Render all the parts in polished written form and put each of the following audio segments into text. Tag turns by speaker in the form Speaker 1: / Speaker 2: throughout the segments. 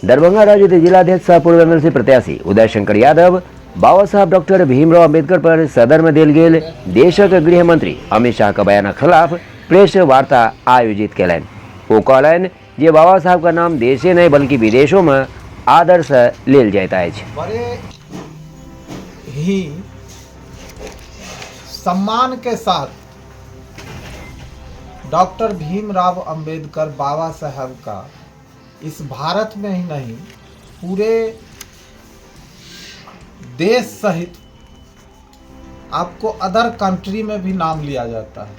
Speaker 1: दरभंगा राजद जिलाध्यक्ष सह पूर्व एमएलसी प्रत्याशी उदय शंकर यादव बाबा साहब डॉक्टर भीमराव अम्बेडकर पर सदन में देल गेल देशक गृह मंत्री अमित शाह के बयान खिलाफ प्रेस वार्ता आयोजित कयलनि। ओ कहलनि जे बाबा साहब का नाम देशे नहीं बल्कि विदेशों में आदर से लेल जाइत अछि।
Speaker 2: बड़े ही सम्मान के साथ डॉक्टर भीमराव अंबेडकर बाबा साहब का इस भारत में ही नहीं पूरे देश सहित आपको अदर कंट्री में भी नाम लिया जाता है।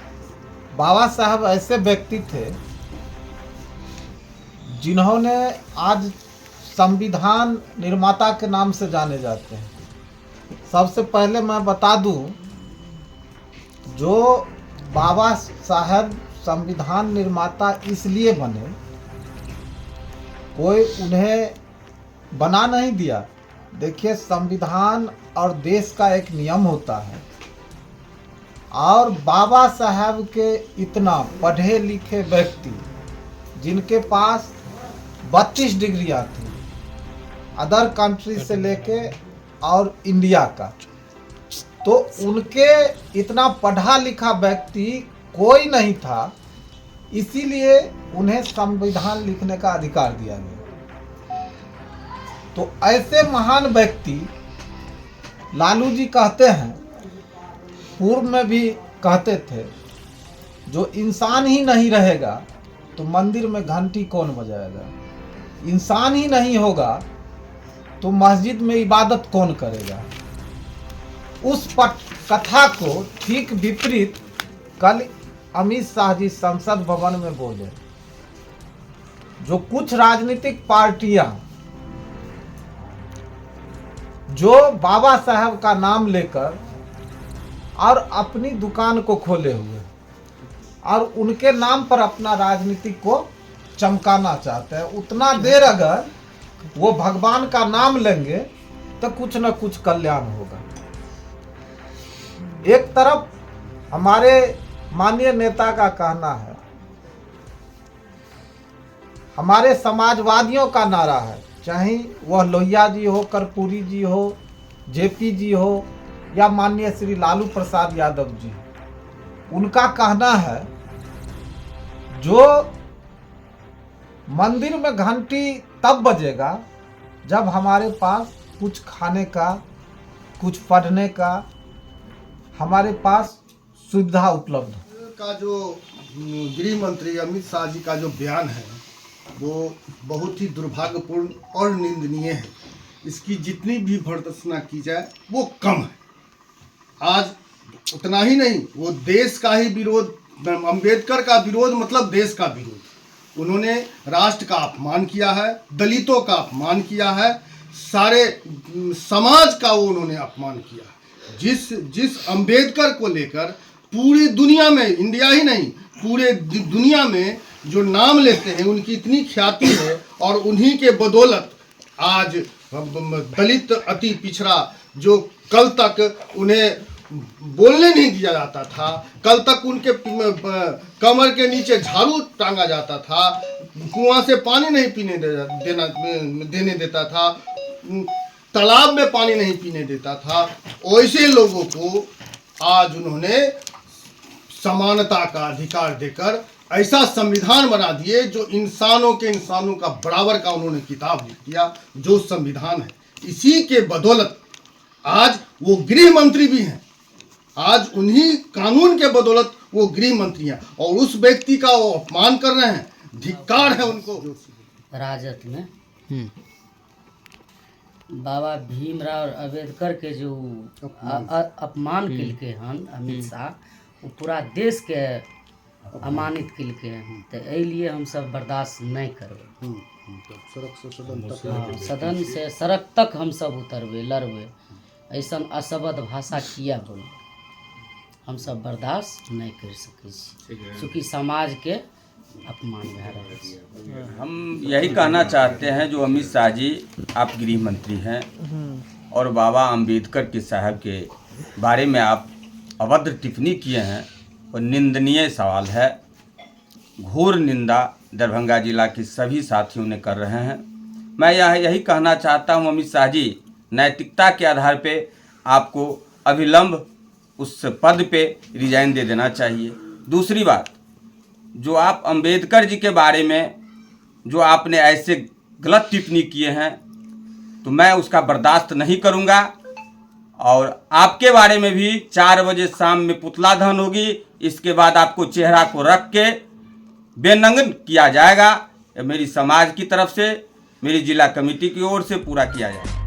Speaker 2: बाबा साहब ऐसे व्यक्ति थे जिन्होंने आज संविधान निर्माता के नाम से जाने जाते हैं। सबसे पहले मैं बता दूं, जो बाबा साहब संविधान निर्माता इसलिए बने, कोई उन्हें बना नहीं दिया। देखिए, संविधान और देश का एक नियम होता है, और बाबा साहब के इतना पढ़े लिखे व्यक्ति जिनके पास 32 डिग्रियां थी अदर कंट्री से लेके और इंडिया का, तो उनके इतना पढ़ा लिखा व्यक्ति कोई नहीं था, इसीलिए उन्हें संविधान लिखने का अधिकार दिया गया। तो ऐसे महान व्यक्ति लालू जी कहते हैं, पूर्व में भी कहते थे, जो इंसान ही नहीं रहेगा तो मंदिर में घंटी कौन बजाएगा, इंसान ही नहीं होगा तो मस्जिद में इबादत कौन करेगा। उस कथा को ठीक विपरीत कल अमित शाह जी संसद भवन में बोले। जो कुछ राजनीतिक पार्टियां जो बाबा साहब का नाम लेकर और अपनी दुकान को खोले हुए और उनके नाम पर अपना राजनीति को चमकाना चाहते हैं, उतना देर अगर वो भगवान का नाम लेंगे तो कुछ न कुछ कल्याण होगा। एक तरफ हमारे माननीय नेता का कहना है, हमारे समाजवादियों का नारा है, चाहे वह लोहिया जी हो, कर्पूरी जी हो, जेपी जी हो या माननीय श्री लालू प्रसाद यादव जी, उनका कहना है जो मंदिर में घंटी तब बजेगा जब हमारे पास कुछ खाने का, कुछ पढ़ने का, हमारे पास सुविधा उपलब्ध
Speaker 3: का। जो गृह मंत्री अमित शाह जी का जो बयान है वो बहुत ही दुर्भाग्यपूर्ण और निंदनीय है। इसकी जितनी भी भर्त्सना की जाए वो कम है। आज उतना ही नहीं, वो देश का ही विरोध, अंबेडकर का विरोध मतलब देश का विरोध। उन्होंने राष्ट्र का अपमान किया है, दलितों का अपमान किया है, सारे समाज का वो उन्होंने अपमान किया है। जिस अंबेडकर को लेकर पूरी दुनिया में, इंडिया ही नहीं पूरे दुनिया में जो नाम लेते हैं, उनकी इतनी ख्याति है, और उन्हीं के बदौलत आज दलित अति पिछड़ा, जो कल तक उन्हें बोलने नहीं दिया जाता था, कल तक उनके कमर के नीचे झाड़ू टांगा जाता था, कुआं से पानी नहीं पीने देने देता था, तालाब में पानी नहीं पीने देता था, ऐसे लोगों को आज उन्होंने समानता का अधिकार देकर ऐसा संविधान बना दिए जो इंसानों का बराबर का उन्होंने किताब लिख दिया, जो संविधान है। इसी के बदौलत आज वो गृह मंत्री भी हैं। आज उन्हीं कानून के बदौलत वो गृह मंत्री हैं, और उस व्यक्ति का वो अपमान कर रहे हैं। धिक्कार है उनको।
Speaker 4: राजद में बाबा भीमराव अम्बेडकर के जो अपमान किलके हन अमित शाह, वो पूरा देश के अमानित किलके हैं। तो लिए हम सब बर्दाश्त नहीं करबे। सदन से सड़क तक हम सब उतरबे, लड़बे। ऐसा असभ्य भाषा किया बोल हम सब बर्दाश्त नहीं कर सके, चूँकि समाज के अपमान भै रहा है।
Speaker 5: हम यही कहना चाहते हैं, जो अमित शाह जी आप गृह मंत्री हैं और बाबा अम्बेडकर के साहब के बारे में आप अभद्र टिप्पणी किए हैं, और निंदनीय सवाल है। घोर निंदा दरभंगा जिला के सभी साथियों ने कर रहे हैं। मैं यही कहना चाहता हूं अमित शाह जी, नैतिकता के आधार पे आपको अविलंब उस पद पे रिजाइन दे देना चाहिए। दूसरी बात, जो आप अंबेडकर जी के बारे में जो आपने ऐसे गलत टिप्पणी किए हैं, तो मैं उसका बर्दाश्त नहीं करूंगा। और आपके बारे में भी 4 बजे शाम में पुतला दहन होगी, इसके बाद आपको चेहरा को रख के बेनंगन किया जाएगा। मेरी समाज की तरफ से, मेरी जिला कमेटी की ओर से पूरा किया जाएगा।